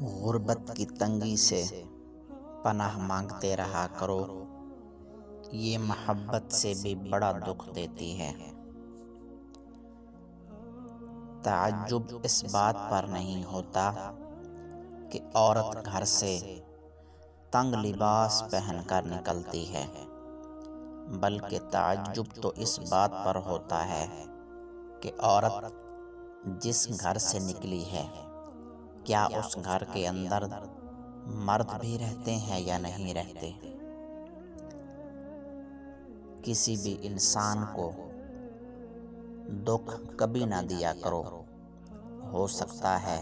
غربت کی تنگی سے پناہ مانگتے رہا کرو، یہ محبت سے بھی بڑا دکھ دیتی ہے۔ تعجب اس بات پر نہیں ہوتا کہ عورت گھر سے تنگ لباس پہن کر نکلتی ہے، بلکہ تعجب تو اس بات پر ہوتا ہے کہ عورت جس گھر سے نکلی ہے، کیا اس گھر کے اندر مرد بھی رہتے ہیں یا نہیں رہتے۔ کسی بھی انسان کو دکھ کبھی نہ دیا کرو، ہو سکتا ہے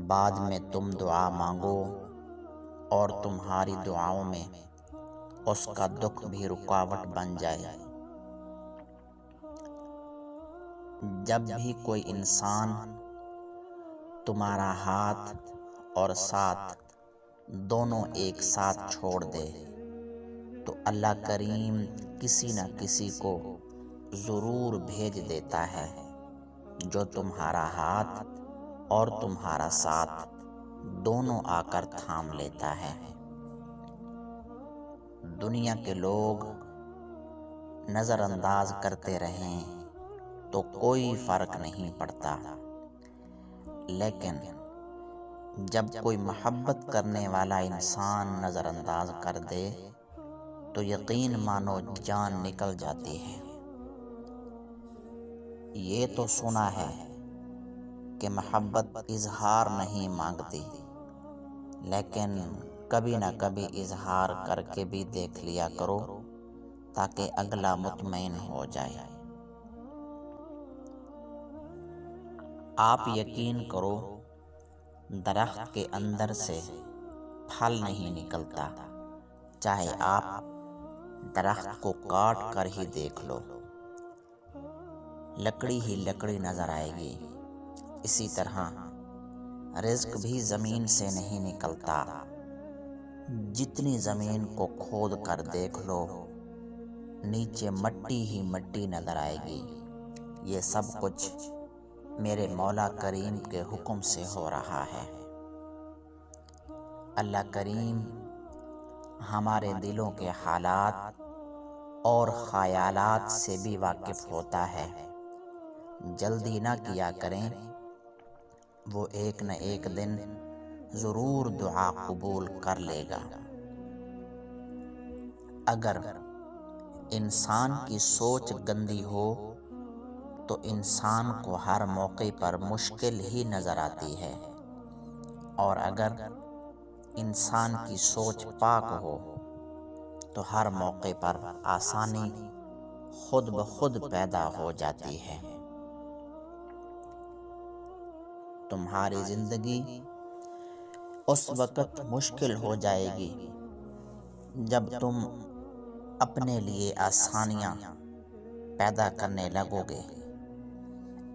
بعد میں تم دعا مانگو اور تمہاری دعاؤں میں اس کا دکھ بھی رکاوٹ بن جائے۔ جب بھی کوئی انسان تمہارا ہاتھ اور ساتھ دونوں ایک ساتھ چھوڑ دے تو اللہ کریم کسی نہ کسی کو ضرور بھیج دیتا ہے جو تمہارا ہاتھ اور تمہارا ساتھ دونوں آ کر تھام لیتا ہے۔ دنیا کے لوگ نظر انداز کرتے رہیں تو کوئی فرق نہیں پڑتا، لیکن جب کوئی محبت کرنے والا انسان نظر انداز کر دے تو یقین مانو جان نکل جاتی ہے۔ یہ تو سنا ہے کہ محبت اظہار نہیں مانگتی، لیکن کبھی نہ کبھی اظہار کر کے بھی دیکھ لیا کرو تاکہ اگلا مطمئن ہو جائے۔ آپ یقین کرو، درخت کے اندر سے پھل نہیں نکلتا، چاہے آپ درخت کو کاٹ کر ہی دیکھ لو، لکڑی ہی لکڑی نظر آئے گی۔ اسی طرح رزق بھی زمین سے نہیں نکلتا، جتنی زمین کو کھود کر دیکھ لو نیچے مٹی ہی مٹی نظر آئے گی۔ یہ سب کچھ میرے مولا کریم کے حکم سے ہو رہا ہے۔ اللہ کریم ہمارے دلوں کے حالات اور خیالات سے بھی واقف ہوتا ہے۔ جلدی نہ کیا کریں، وہ ایک نہ ایک دن ضرور دعا قبول کر لے گا۔ اگر انسان کی سوچ گندی ہو تو انسان کو ہر موقع پر مشکل ہی نظر آتی ہے، اور اگر انسان کی سوچ پاک ہو تو ہر موقع پر آسانی خود بخود پیدا ہو جاتی ہے۔ تمہاری زندگی اس وقت مشکل ہو جائے گی جب تم اپنے لیے آسانیاں پیدا کرنے لگو گے،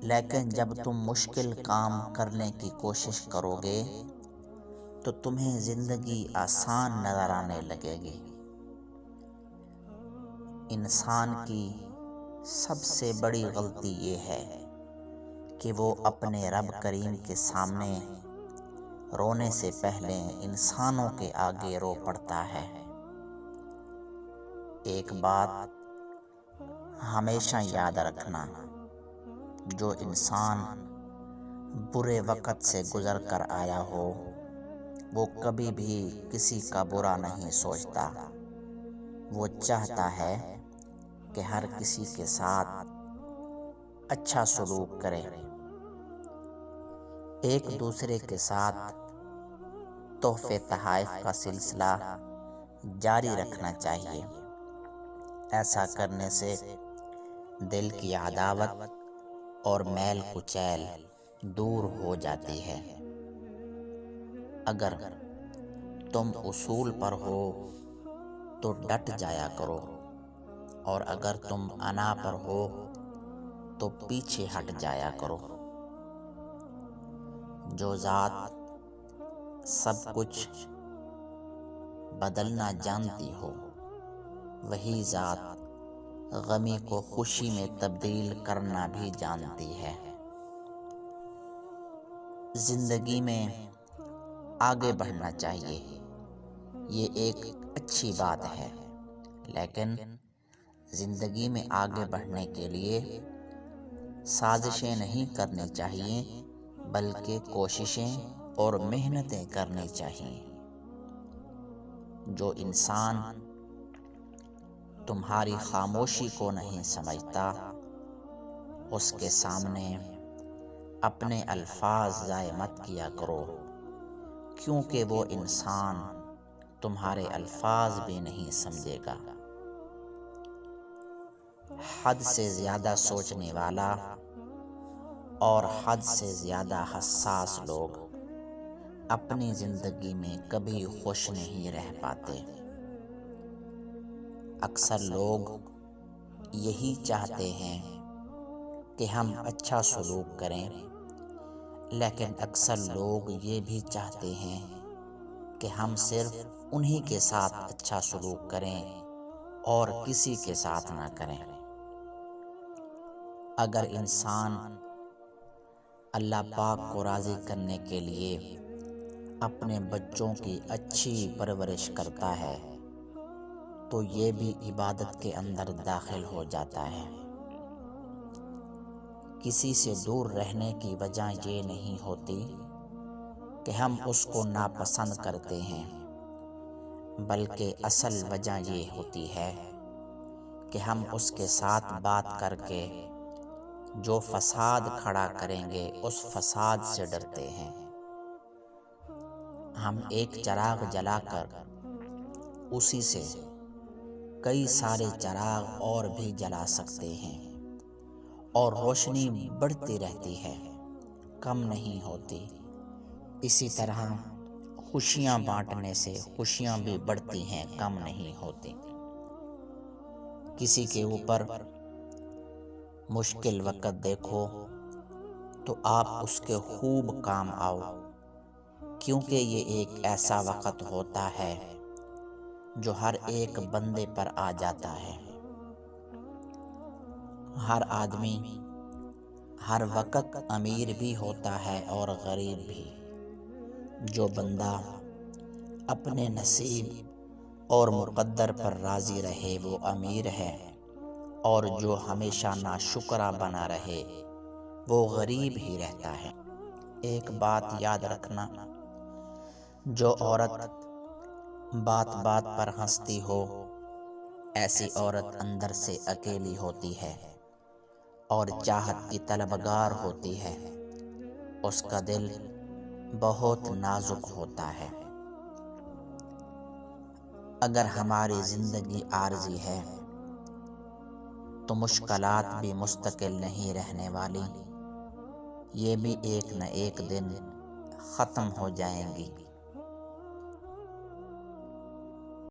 لیکن جب تم مشکل کام کرنے کی کوشش کرو گے تو تمہیں زندگی آسان نظر آنے لگے گی۔ انسان کی سب سے بڑی غلطی یہ ہے کہ وہ اپنے رب کریم کے سامنے رونے سے پہلے انسانوں کے آگے رو پڑتا ہے۔ ایک بات ہمیشہ یاد رکھنا، جو انسان برے وقت سے گزر کر آیا ہو وہ کبھی بھی کسی کا برا نہیں سوچتا، وہ چاہتا ہے کہ ہر کسی کے ساتھ اچھا سلوک کرے۔ ایک دوسرے کے ساتھ تحفے تحائف کا سلسلہ جاری رکھنا چاہیے۔ ایسا کرنے سے دل کی عداوت اور میل کچیل دور ہو جاتی ہے۔ اگر تم اصول پر ہو تو ڈٹ جایا کرو، اور اگر تم انا پر ہو تو پیچھے ہٹ جایا کرو۔ جو ذات سب کچھ بدلنا جانتی ہو، وہی ذات غمی کو خوشی میں تبدیل کرنا بھی جانتی ہے۔ زندگی میں آگے بڑھنا چاہیے، یہ ایک اچھی بات ہے، لیکن زندگی میں آگے بڑھنے کے لیے سازشیں نہیں کرنی چاہیے، بلکہ کوششیں اور محنتیں کرنی چاہیے۔ جو انسان تمہاری خاموشی کو نہیں سمجھتا، اس کے سامنے اپنے الفاظ ضائع مت کیا کرو، کیونکہ وہ انسان تمہارے الفاظ بھی نہیں سمجھے گا۔ حد سے زیادہ سوچنے والا اور حد سے زیادہ حساس لوگ اپنی زندگی میں کبھی خوش نہیں رہ پاتے۔ اکثر لوگ یہی چاہتے ہیں کہ ہم اچھا سلوک کریں، لیکن اکثر لوگ یہ بھی چاہتے ہیں کہ ہم صرف انہی کے ساتھ اچھا سلوک کریں اور کسی کے ساتھ نہ کریں۔ اگر انسان اللہ پاک کو راضی کرنے کے لیے اپنے بچوں کی اچھی پرورش کرتا ہے تو یہ بھی عبادت کے اندر داخل ہو جاتا ہے۔ کسی سے دور رہنے کی وجہ یہ نہیں ہوتی کہ ہم اس کو ناپسند کرتے ہیں، بلکہ اصل وجہ یہ ہوتی ہے کہ ہم اس کے ساتھ بات کر کے جو فساد کھڑا کریں گے اس فساد سے ڈرتے ہیں۔ ہم ایک چراغ جلا کر اسی سے کئی سارے چراغ اور بھی جلا سکتے ہیں، اور روشنی بڑھتی رہتی ہے، کم نہیں ہوتی۔ اسی طرح خوشیاں بانٹنے سے خوشیاں بھی بڑھتی ہیں، کم نہیں ہوتی۔ کسی کے اوپر مشکل وقت دیکھو تو آپ اس کے خوب کام آؤ، کیونکہ یہ ایک ایسا وقت ہوتا ہے جو ہر ایک بندے پر آ جاتا ہے۔ ہر آدمی ہر وقت امیر بھی ہوتا ہے اور غریب بھی۔ جو بندہ اپنے نصیب اور مقدر پر راضی رہے وہ امیر ہے، اور جو ہمیشہ ناشکرا بنا رہے وہ غریب ہی رہتا ہے۔ ایک بات یاد رکھنا، جو عورت بات بات پر ہنستی ہو، ایسی عورت اندر سے اکیلی ہوتی ہے اور چاہت کی طلبگار ہوتی ہے، اس کا دل بہت نازک ہوتا ہے۔ اگر ہماری زندگی عارضی ہے تو مشکلات بھی مستقل نہیں رہنے والی، یہ بھی ایک نہ ایک دن ختم ہو جائیں گی۔